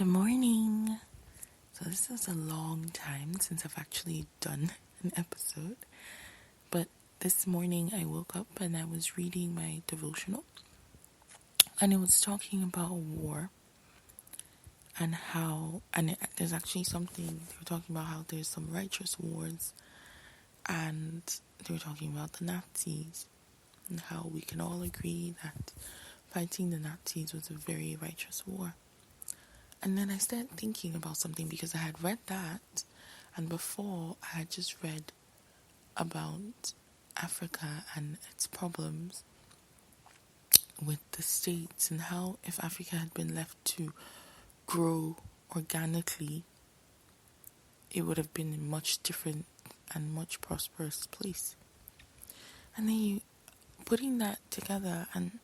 Good morning. So this is a long time since I've actually done an episode, but this morning I woke up and I was reading my devotional, and it was talking about war and there's actually something, they were talking about how there's some righteous wars, and they were talking about the Nazis and how we can all agree that fighting the Nazis was a very righteous war. And then I started thinking about something because I had read that, and before I had just read about Africa and its problems with the states, and how if Africa had been left to grow organically, it would have been a much different and much prosperous place. And then you putting that together, and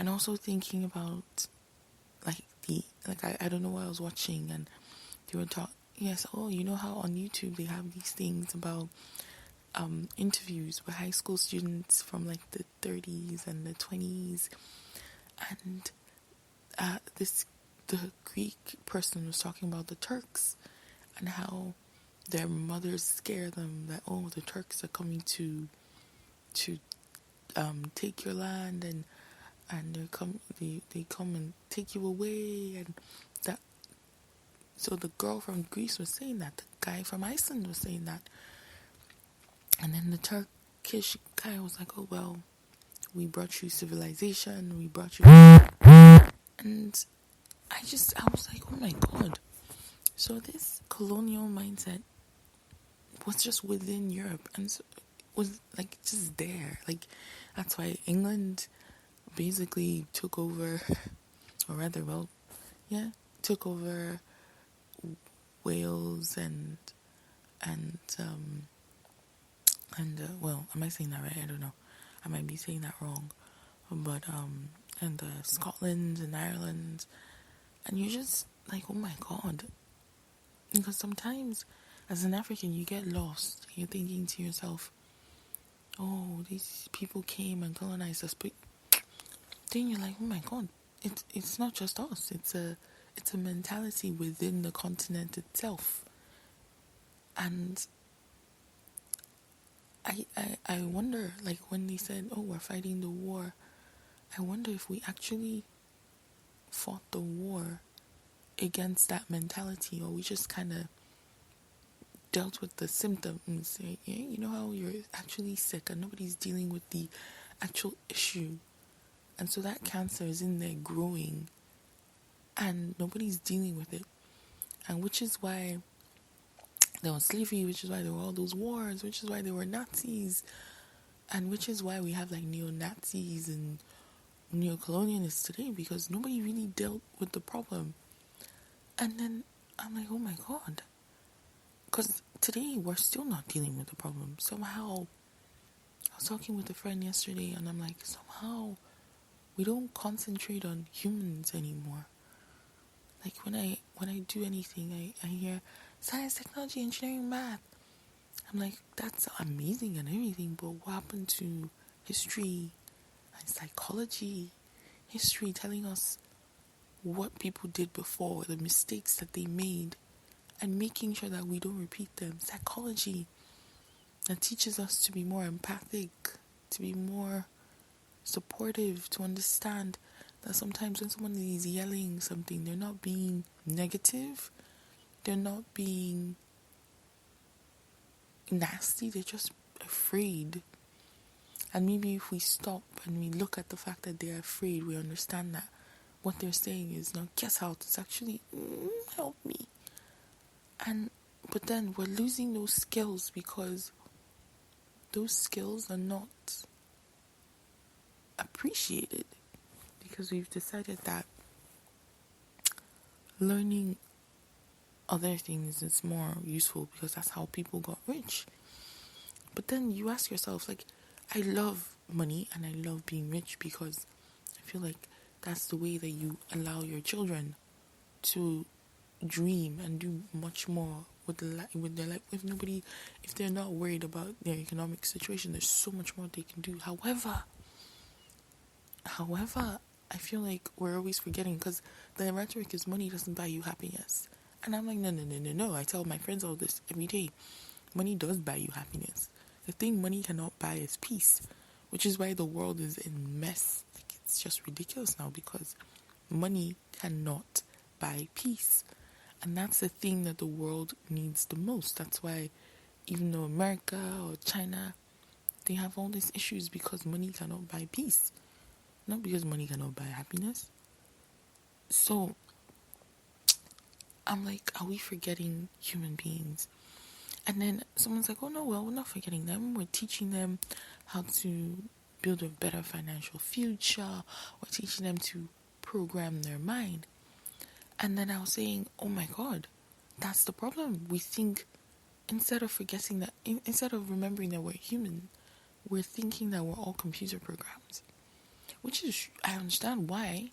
also thinking about I don't know what I was watching, and they were talking. Yes, you know how on YouTube they have these things about interviews with high school students from like the 30s and the 20s, and the Greek person was talking about the Turks and how their mothers scare them that the Turks are coming to take your land, and they come and take you away, and that. So the girl from Greece was saying that, the guy from Iceland was saying that, and then the Turkish guy was like, "Oh well, we brought you civilization, we brought you," and I was like, "Oh my God!" So this colonial mindset was just within Europe, and so was like just there. Like that's why England basically took over, or rather, took over Wales and am I saying that right? I don't know. I might be saying that wrong, but and Scotland and Ireland, and you're just like, oh my God, because sometimes as an African you get lost. You're thinking to yourself, oh, these people came and colonized us, but then you're like, oh my God, it's not just us. It's a mentality within the continent itself. And I wonder, like when they said, oh, we're fighting the war, I wonder if we actually fought the war against that mentality, or we just kind of dealt with the symptoms. Yeah, you know how you're actually sick and nobody's dealing with the actual issue, and so that cancer is in there growing and nobody's dealing with it, and which is why there was slavery, which is why there were all those wars, which is why there were Nazis, and which is why we have like neo-Nazis and neo-colonialists today, because nobody really dealt with the problem. And then I'm like, oh my God, because today we're still not dealing with the problem. Somehow, I was talking with a friend yesterday, and I'm like, somehow we don't concentrate on humans anymore. Like when I do anything, I hear science, technology, engineering, math. I'm like, that's amazing and everything, but what happened to history and psychology? History telling us what people did before, the mistakes that they made, and making sure that we don't repeat them. Psychology that teaches us to be more empathic, to be more supportive, to understand that sometimes when someone is yelling something, they're not being negative, they're not being nasty, they're just afraid. And maybe if we stop and we look at the fact that they're afraid, we understand that what they're saying is, now guess out, it's actually help me. But then we're losing those skills because those skills are not appreciated, because we've decided that learning other things is more useful because that's how people got rich. But then you ask yourself, like, I love money and I love being rich because I feel like that's the way that you allow your children to dream and do much more with their life. If they're not worried about their economic situation, there's so much more they can do. However, I feel like we're always forgetting, because the rhetoric is money doesn't buy you happiness. And I'm like, no, no, no, no, no. I tell my friends all this every day. Money does buy you happiness. The thing money cannot buy is peace, which is why the world is in mess. Like, it's just ridiculous now, because money cannot buy peace. And that's the thing that the world needs the most. That's why even though America or China, they have all these issues, because money cannot buy peace. Not because money cannot buy happiness. So, I'm like, are we forgetting human beings? And then someone's like, oh no, well, we're not forgetting them. We're teaching them how to build a better financial future. We're teaching them to program their mind. And then I was saying, oh my God, that's the problem. We think, instead of forgetting that, instead of remembering that we're human, we're thinking that we're all computer programs. Which is, I understand why.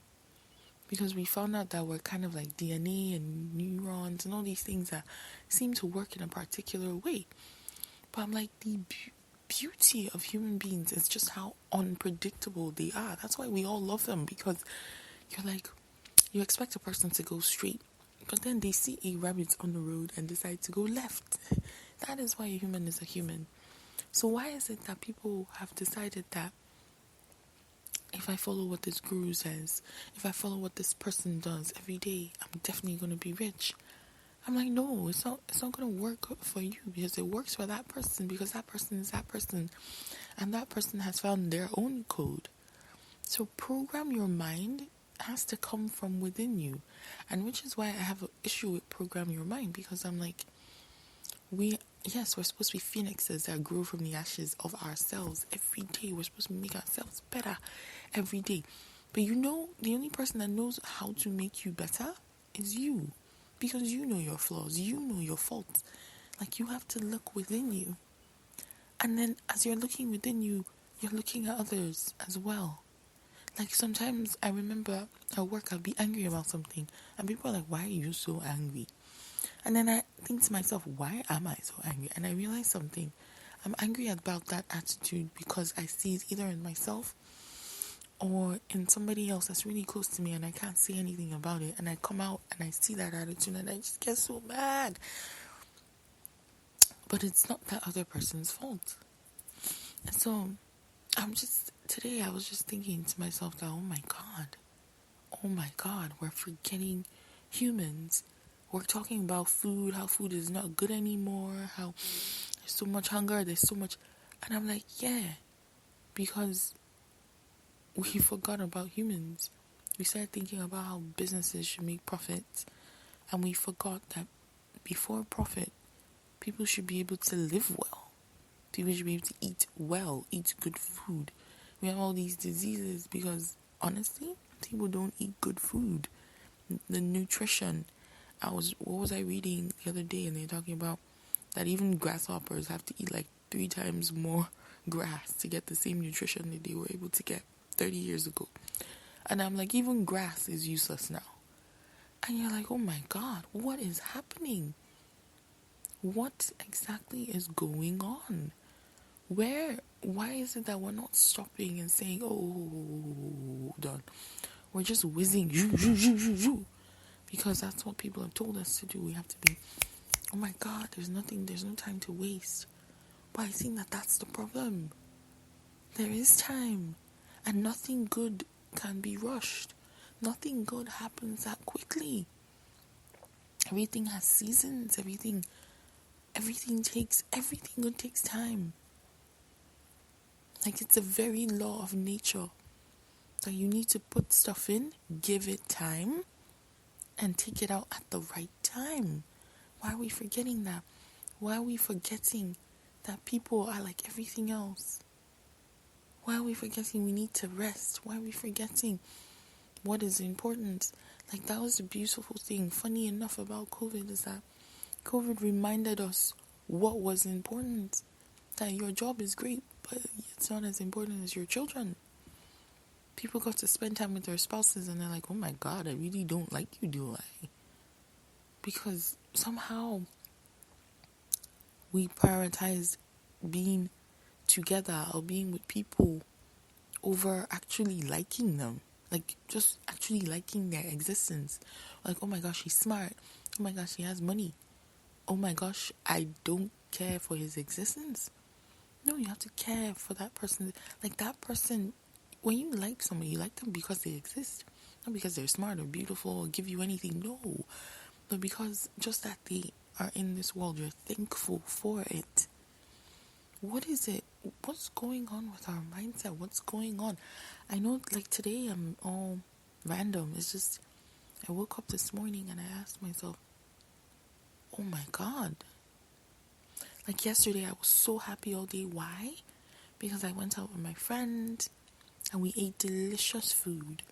Because we found out that we're kind of like DNA and neurons and all these things that seem to work in a particular way. But I'm like, the beauty of human beings is just how unpredictable they are. That's why we all love them, because you're like, you expect a person to go straight, but then they see a rabbit on the road and decide to go left. That is why a human is a human. So why is it that people have decided that if I follow what this guru says, if I follow what this person does every day, I'm definitely going to be rich? I'm like, no, it's not going to work for you, because it works for that person, because that person is that person, and that person has found their own code. So program your mind has to come from within you, and which is why I have an issue with program your mind, because I'm like, we're supposed to be phoenixes that grow from the ashes of ourselves every day. We're supposed to make ourselves better every day. But you know, the only person that knows how to make you better is you. Because you know your flaws, you know your faults. Like, you have to look within you. And then as you're looking within you, you're looking at others as well. Like, sometimes I remember at work I'll be angry about something, and people are like, why are you so angry? And then I think to myself, why am I so angry? And I realize something. I'm angry about that attitude because I see it either in myself or in somebody else that's really close to me, and I can't say anything about it. And I come out and I see that attitude and I just get so mad. But it's not that other person's fault. And so today I was just thinking to myself that, oh my God, we're forgetting humans. We're talking about food, how food is not good anymore, how there's so much hunger, there's so much. And I'm like, yeah, because we forgot about humans. We started thinking about how businesses should make profits, and we forgot that before profit, people should be able to live well. People should be able to eat well, eat good food. We have all these diseases because, honestly, people don't eat good food. The nutrition. What was I reading the other day, and they're talking about that even grasshoppers have to eat like 3 times more grass to get the same nutrition that they were able to get 30 years ago. And I'm like, even grass is useless now. And you're like, oh my God, what is happening? What exactly is going on? Why is it that we're not stopping and saying, oh, done. We're just whizzing, because that's what people have told us to do. We have to be, oh my God, there's no time to waste. But I think that's the problem. There is time, and nothing good can be rushed. Nothing good happens that quickly. Everything has seasons. Everything good takes time. Like, it's a very law of nature that you need to put stuff in, give it time, and take it out at the right time. Why are we forgetting that? Why are we forgetting that people are like everything else? Why are we forgetting we need to rest? Why are we forgetting what is important? Like, that was the beautiful thing. Funny enough about COVID is that COVID reminded us what was important. That your job is great, but it's not as important as your children. People got to spend time with their spouses, and they're like, oh my God, I really don't like you, do I? Because somehow we prioritize being together or being with people over actually liking them. Like, just actually liking their existence. Like, oh my gosh, he's smart. Oh my gosh, he has money. Oh my gosh, I don't care for his existence. No, you have to care for that person. Like, that person, when you like somebody, you like them because they exist. Not because they're smart or beautiful or give you anything. No. But because just that they are in this world, you're thankful for it. What is it? What's going on with our mindset? What's going on? I know, like, today I'm all random. It's just, I woke up this morning and I asked myself, oh my God. Like, yesterday I was so happy all day. Why? Because I went out with my friend and we ate delicious food,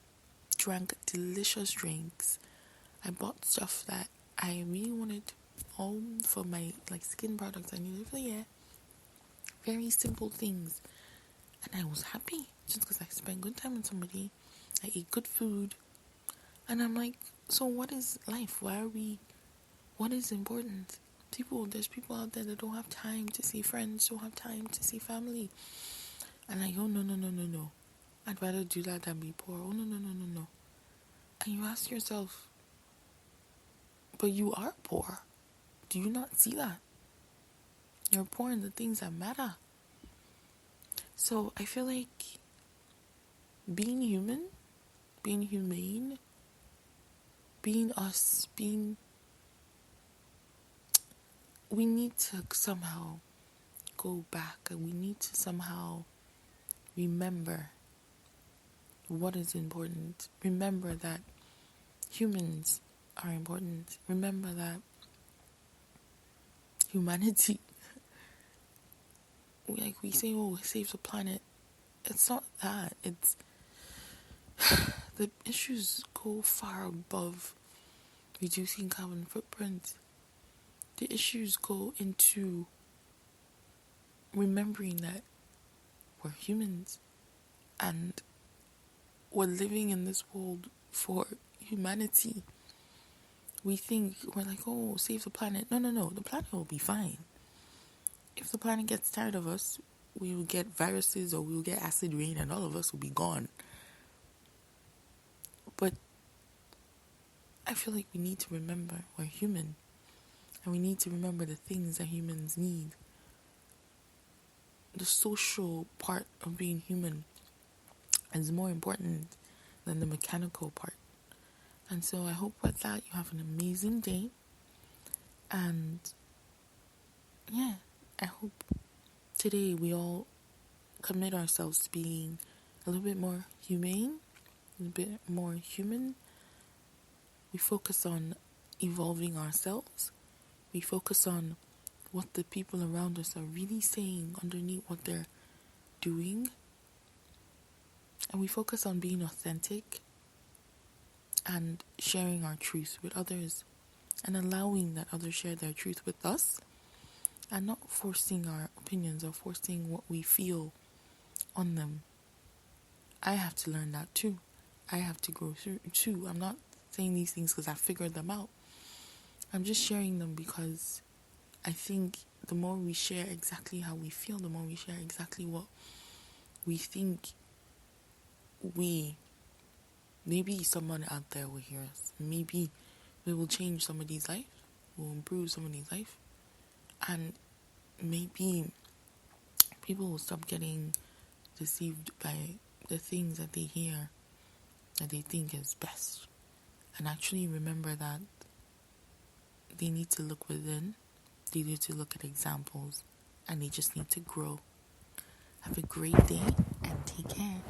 drank delicious drinks. I bought stuff that I really wanted all for my, like, skin products I needed for the year. Very simple things. And I was happy just because I spent good time with somebody. I ate good food. And I'm like, so what is life? What is important? There's people out there that don't have time to see friends, don't have time to see family. And I go, no. I'd rather do that than be poor. Oh, no. And you ask yourself, but you are poor. Do you not see that? You're poor in the things that matter. So I feel like being human, being humane, being us, we need to somehow go back and we need to somehow remember what is important. Remember that humans are important. Remember that humanity, like we say, oh, save the planet. It's not that. It's the issues go far above reducing carbon footprint. The issues go into remembering that we're humans and we're living in this world for humanity. We think, we're like, oh, save the planet. No. The planet will be fine. If the planet gets tired of us, we will get viruses or we will get acid rain and all of us will be gone. But I feel like we need to remember we're human. And we need to remember the things that humans need. The social part of being human is more important than the mechanical part. And so I hope with that you have an amazing day. And yeah, I hope today we all commit ourselves to being a little bit more humane, a little bit more human. We focus on evolving ourselves. We focus on what the people around us are really saying underneath what they're doing. And we focus on being authentic and sharing our truth with others and allowing that others share their truth with us and not forcing our opinions or forcing what we feel on them. I have to learn that too. I have to grow through too. I'm not saying these things because I figured them out. I'm just sharing them because I think the more we share exactly how we feel, the more we share exactly what we think, maybe someone out there will hear us. Maybe we will change somebody's life, we'll improve somebody's life, and maybe people will stop getting deceived by the things that they hear that they think is best, and actually remember that they need to look within, they need to look at examples, and they just need to grow. Have a great day and take care.